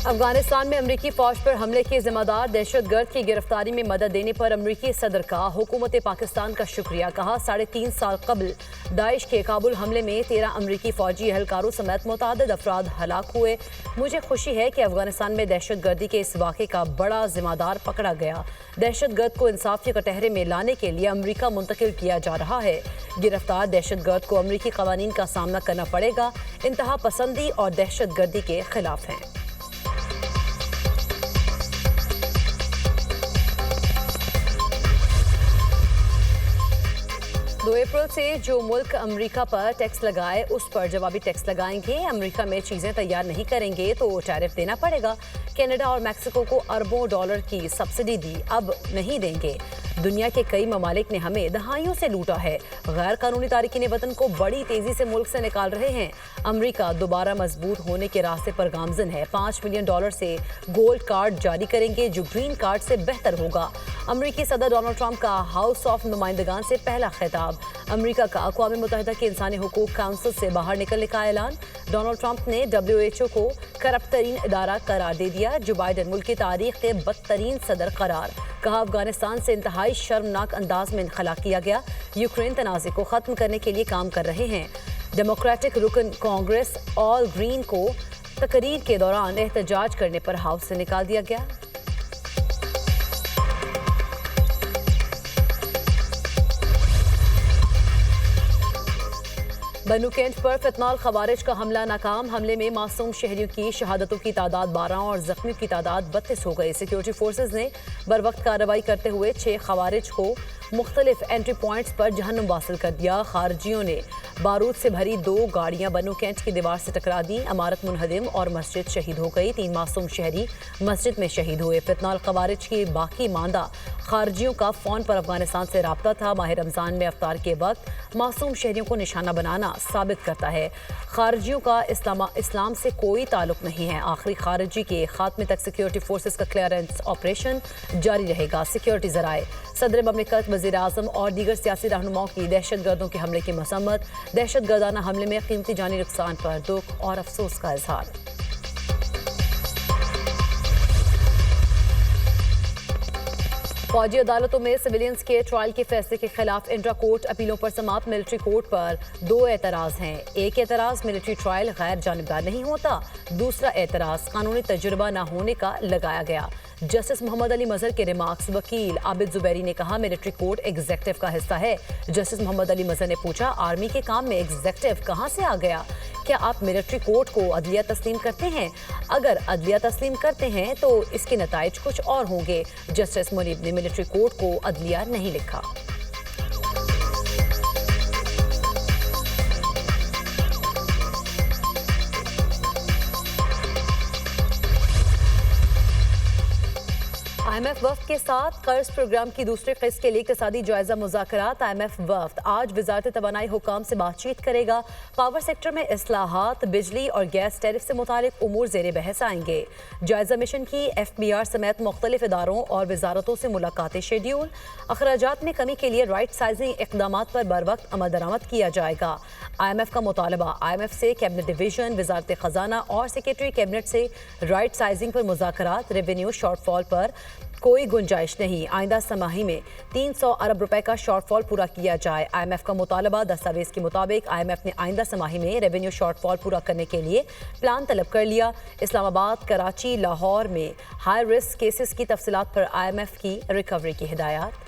अफगानिस्तान में अमरीकी फौज पर हमले के जिम्मेदार दहशतगर्द की गिरफ्तारी में मदद देने पर अमरीकी सदर का हुकूमत पाकिस्तान का शुक्रिया। कहा 3.5 साल कबल दाइश के काबुल हमले में 13 अमरीकी फौजी एहलकारों समेत मुतअद्दिद अफराद हलाक हुए। मुझे खुशी है कि अफगानिस्तान में दहशतगर्दी के इस वाक़े का बड़ा जिम्मेदार पकड़ा गया। दहशतगर्द को इंसाफ के कटहरे में लाने के लिए अमरीका मुंतकिल किया जा रहा है। गिरफ्तार दहशतगर्द को अमरीकी कवानीन का सामना करना पड़ेगा। इंतहा पसंदी और दहशतगर्दी के खिलाफ हैं। 2 अप्रैल से जो मुल्क अमेरिका पर टैक्स लगाए उस पर जवाबी टैक्स लगाएंगे। अमेरिका में चीजें तैयार नहीं करेंगे तो टैरिफ देना पड़ेगा। कनाडा और मैक्सिको को अरबों डॉलर की सब्सिडी दी, अब नहीं देंगे। दुनिया के कई ममालिक ने हमें दहाइयों से लूटा है। गैर कानूनी तारिकीन वतन को बड़ी तेजी से मुल्क से निकाल रहे हैं। अमेरिका दोबारा मजबूत होने के रास्ते पर गामजन है। $5 मिलियन से गोल्ड कार्ड जारी करेंगे जो ग्रीन कार्ड से बेहतर होगा। अमेरिकी सदर डोनाल्ड ट्रंप का हाउस ऑफ नुमाइंदगान से पहला खिताब। अमेरिका का अक़वाम मुत्तहिदा के इंसानी हुकूक काउंसिल से बाहर निकलने का ऐलान। डोनाल्ड ट्रंप ने WHO को करप्ट तरीन इदारा करार दे दिया। जो बाइडन मुल्क की तारीख के बदतरीन सदर करार। कहा अफगानिस्तान से इंतहाई शर्मनाक अंदाज में इनखला किया गया। यूक्रेन तनाज़े को ख़त्म करने के लिए काम कर रहे हैं। डेमोक्रेटिक रुकन कांग्रेस ऑल ग्रीन को तकरीर के दौरान एहतजाज करने पर हाउस से निकाल दिया गया। बनू कैंट पर फितनाल खवारिज का हमला नाकाम। हमले में मासूम शहरियों की शहादतों की तादाद 12 और जख्मियों की तादाद 32 हो गई। सिक्योरिटी फोर्सेज ने बरवक्त कार्रवाई करते हुए 6 खवारिज को मुख्तलिफ एंट्री पॉइंट्स पर जहन्नुम वासिल कर दिया। खारजियों ने बारूद से भरी 2 गाड़ियां बनू कैंट की दीवार से टकरा दी। इमारत मुनहदिम और मस्जिद शहीद हो गई। 3 मासूम शहरी मस्जिद में शहीद हुए। फितनाल खवारिज की बाकी मांदा खारजियों का फ़ोन पर अफगानिस्तान से राब्ता था। माह रमज़ान में अफ्तार के वक्त मासूम शहरियों को निशाना बनाना साबित करता है खारजियों का इस्लाम से कोई ताल्लुक नहीं है। आखिरी खारजी के खात्मे तक सिक्योरिटी फोर्सेस का क्लियरेंस ऑपरेशन जारी रहेगा। सिक्योरिटी ज़राए सदर ममलिकत वज़ीर आज़म और दीगर सियासी रहनुमाओं की दहशतगर्दों के हमले की मसम्मत। दहशतगर्दाना हमले में कीमती जानी नुकसान पर दुख और अफसोस का इजहार। फौजी अदालतों में सिविलियंस के ट्रायल के फैसले के खिलाफ इंट्रा कोर्ट अपीलों पर समाप्त। मिलिट्री कोर्ट पर 2 एतराज़ हैं। एक एतराज़ मिलिट्री ट्रायल गैर जानिबदार नहीं होता। दूसरा एतराज़ कानूनी तजुर्बा न होने का लगाया गया। जस्टिस मोहम्मद अली मजहर के रिमार्क्स। वकील आबिद जुबैरी ने कहा मिलिट्री कोर्ट एग्जेक्टिव का हिस्सा है। जस्टिस मोहम्मद अली मजहर ने पूछा आर्मी के काम में एग्जेक्टिव कहां से आ गया? क्या आप मिलिट्री कोर्ट को अदलिया तस्लीम करते हैं? अगर अदलिया तस्लीम करते हैं तो इसके नताइज कुछ और होंगे। जस्टिस मुनीब ने मिलिट्री कोर्ट को अदलिया नहीं लिखा। IMF वफ्द के साथ कर्ज प्रोग्राम की दूसरे किस्त के लिए इक़्तिसादी जायजा मुज़ाकरात। IMF वफ्द आज वज़ारत तवानाई हुकाम से बातचीत करेगा। पावर सेक्टर में इस्लाहात, बिजली और गैस टैरिफ से मुतालिक उमूर ज़ेरे बहस आएंगे। जायजा मिशन की FBR समेत मुख्तलिफ इदारों और वजारतों से मुलाकातें शेड्यूल। अखराजात में कमी के लिए राइट साइजिंग इक़दामात पर बर वक्त अमल दरामद किया जाएगा। IMF का मुतालबा। IMF से कैबिनेट डिवीजन, वजारत खजाना और सेक्रेटरी कैबिनेट से राइट साइजिंग पर मुज़ाकरात। रेवेन्यू शॉर्टफॉल पर कोई गुंजाइश नहीं। आइंदा समाही में 300 अरब रुपए का शॉर्टफॉल पूरा किया जाए। IMF का मुतालबा। दस्तावेज के मुताबिक IMF ने आइंदा समाही में रेवेन्यू शॉर्टफॉल पूरा करने के लिए प्लान तलब कर लिया। इस्लामाबाद, कराची, लाहौर में हाई रिस्क केसेस की तफसीलात पर IMF की रिकवरी की हिदायत।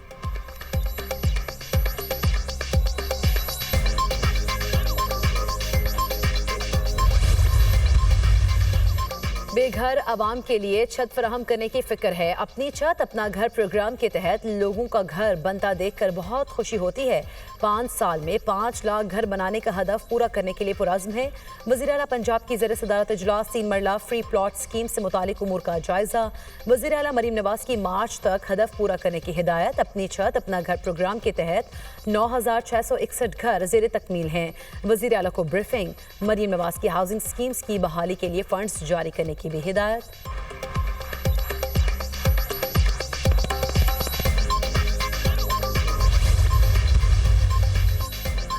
बेघर आवाम के लिए छत फराहम करने की फिक्र है। अपनी छत अपना घर प्रोग्राम के तहत लोगों का घर बनता देखकर बहुत खुशी होती है। 5 साल में 5 लाख घर बनाने का हदफ पूरा करने के लिए पुरज़्म है। वज़ीर आला पंजाब की ज़ेर सदारत इजलास 3 मरला फ्री प्लॉट स्कीम से मुतालिक उमूर का जायजा। वज़ीर आला मरीम नवाज की मार्च तक हदफ पूरा करने की हिदायत। अपनी छत अपना घर प्रोग्राम के तहत 9661 घर ज़ेर तकमील हैं। वज़ीर आला को ब्रीफिंग। मरीम नवाज की हाउसिंग स्कीम्स की बहाली के लिए फंड्स जारी करने की भी हिदायत।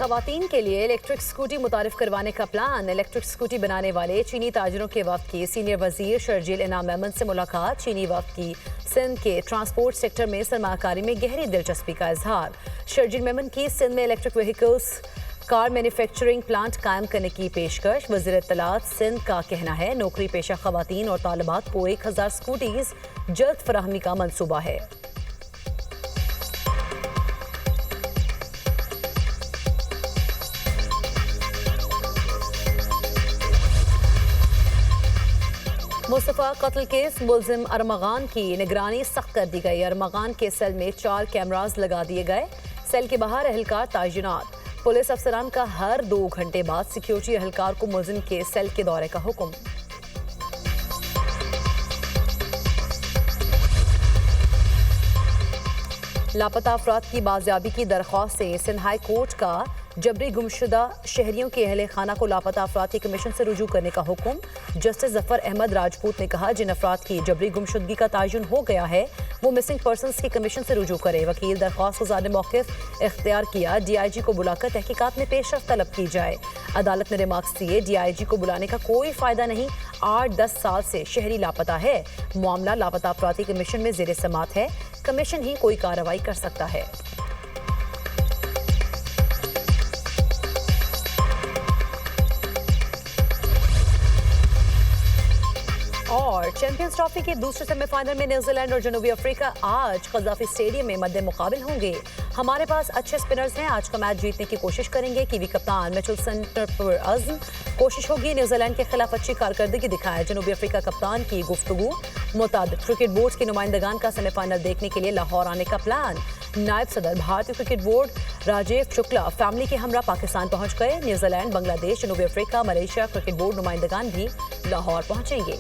خواتین کے لیے الیکٹرک اسکوٹی متعارف کروانے کا پلان۔ الیکٹرک اسکوٹی بنانے والے چینی تاجروں کے وفد کی سینئر وزیر شرجیل انعام میمن سے ملاقات۔ چینی وفد کی سندھ کے ٹرانسپورٹ سیکٹر میں سرمایہ کاری میں گہری دلچسپی کا اظہار۔ شرجیل میمن کی سندھ میں electric vehicles car manufacturing plant قائم کرنے کی پیشکش۔ وزیر اطلاعات سندھ کا کہنا ہے نوکری پیشہ خواتین اور طالبات کو 1000 اسکوٹیز جلد فراہمی کا منصوبہ ہے۔ مصطفیٰ قتل کیس ملزم ارمغان کی نگرانی سخت کر دی گئی۔ ارمغان کے سیل میں 4 کیمراز لگا دیے گئے۔ سیل کے باہر اہلکار تعینات۔ پولیس افسران کا ہر 2 گھنٹے بعد سیکیورٹی اہلکار کو ملزم کے سیل کے دورے کا حکم۔ لاپتہ افراد کی بازیابی کی درخواست سے سندھ ہائی کورٹ کا جبری گمشدہ شہریوں کے اہل خانہ کو لاپتہ افراد کی کمیشن سے رجوع کرنے کا حکم۔ جسٹس ظفر احمد راجپوت نے کہا جن افراد کی جبری گمشدگی کا تعین ہو گیا ہے وہ مسنگ پرسنز کی کمیشن سے رجوع کرے۔ وکیل درخواست گزار نے موقف اختیار کیا ڈی آئی جی کو بلا کر تحقیقات میں پیش رفت طلب کی جائے۔ عدالت نے ریمارکس دیے ڈی آئی جی کو بلانے کا کوئی فائدہ نہیں، 8-10 سال سے شہری لاپتہ ہے، معاملہ لاپتہ افراد کی کمیشن میں زیر سماعت ہے، کمیشن ہی کوئی کارروائی کر سکتا ہے۔ اور چیمپئنز ٹرافی کے دوسرے سیمی فائنل میں نیوزی لینڈ اور جنوبی افریقہ آج قذافی اسٹیڈیم میں مد مقابل ہوں گے۔ ہمارے پاس اچھے اسپنرز ہیں، آج کا میچ جیتنے کی کوشش کریں گے۔ کیوی کپتان میچل سینٹر پر عزم، کوشش ہوگی نیوزی لینڈ کے خلاف اچھی کارکردگی دکھائے۔ جنوبی افریقہ کپتان کی گفتگو۔ متعدد کرکٹ بورڈز کے نمائندگان کا سیمی فائنل دیکھنے کے لیے لاہور آنے کا پلان۔ نائب صدر بھارتی cricket board Rajiv Shukla family کے ہمراہ پاکستان پہنچ گئے۔ نیوزی لینڈ، بنگلہ دیش، جنوبی افریقہ، ملیشیا کرکٹ بورڈ نمائندگان بھی لاہور پہنچیں گے۔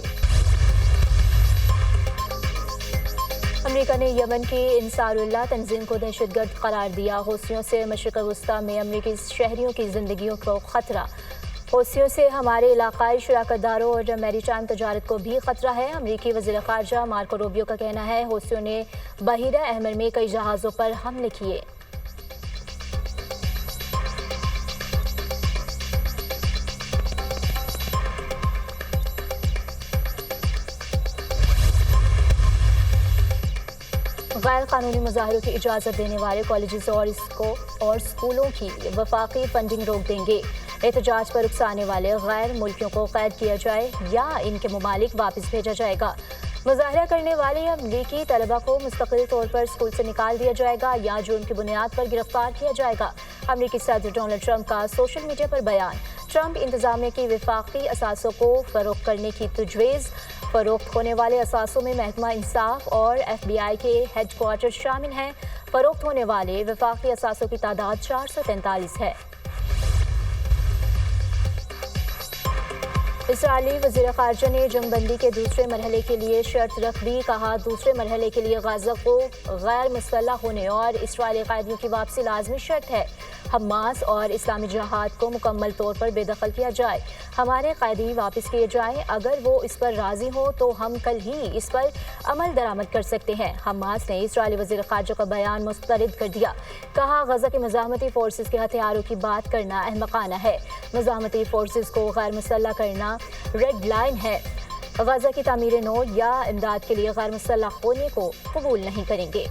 امریکہ نے یمن کی انصار اللہ تنظیم کو دہشت گرد قرار دیا۔ حوثیوں سے مشرق وسطی میں امریکی شہریوں کی زندگیوں کو خطرہ۔ حوثیوں سے ہمارے علاقائی شراکت داروں اور میری ٹائم تجارت کو بھی خطرہ ہے۔ امریکی وزیر خارجہ مارکو روبیو کا کہنا ہے حوثیوں نے بحیرہ احمر میں کئی جہازوں پر حملے کیے۔ غیر قانونی مظاہروں کی اجازت دینے والے کالجز اور اسکولوں کی وفاقی فنڈنگ روک دیں گے۔ احتجاج پر اکسانے والے غیر ملکیوں کو قید کیا جائے یا ان کے ممالک واپس بھیجا جائے گا۔ مظاہرہ کرنے والے امریکی طلبہ کو مستقل طور پر اسکول سے نکال دیا جائے گا یا جرم کی بنیاد پر گرفتار کیا جائے گا۔ امریکی صدر ڈونلڈ ٹرمپ کا سوشل میڈیا پر بیان۔ ٹرمپ انتظامیہ کی وفاقی اثاثوں کو فروخت کرنے کی تجویز۔ فروخت ہونے والے اثاثوں میں محکمہ انصاف اور ایف بی آئی کے ہیڈ کوارٹر شامل ہیں۔ فروخت ہونے والے وفاقی اثاثوں کی تعداد 443 ہے۔ اسرائیلی وزیر خارجہ نے جنگ بندی کے دوسرے مرحلے کے لیے شرط رکھ دی۔ کہا دوسرے مرحلے کے لیے غزہ کو غیر مسلح ہونے اور اسرائیلی قیدیوں کی واپسی لازمی شرط ہے۔ حماس اور اسلامی جہاد کو مکمل طور پر بے دخل کیا جائے۔ ہمارے قیدی واپس کیے جائیں، اگر وہ اس پر راضی ہو تو ہم کل ہی اس پر عمل درآمد کر سکتے ہیں۔ حماس نے اسرائیلی وزیر خارجہ کا بیان مسترد کر دیا۔ کہا غزہ کے مزاحمتی فورسز کے ہتھیاروں کی بات کرنا احمقانہ ہے۔ مزاحمتی فورسز کو غیر مسلح کرنا ریڈ لائن ہے۔ غزہ کی تعمیر نو یا امداد کے لیے غیر مسلح ہونے کو قبول نہیں کریں گے۔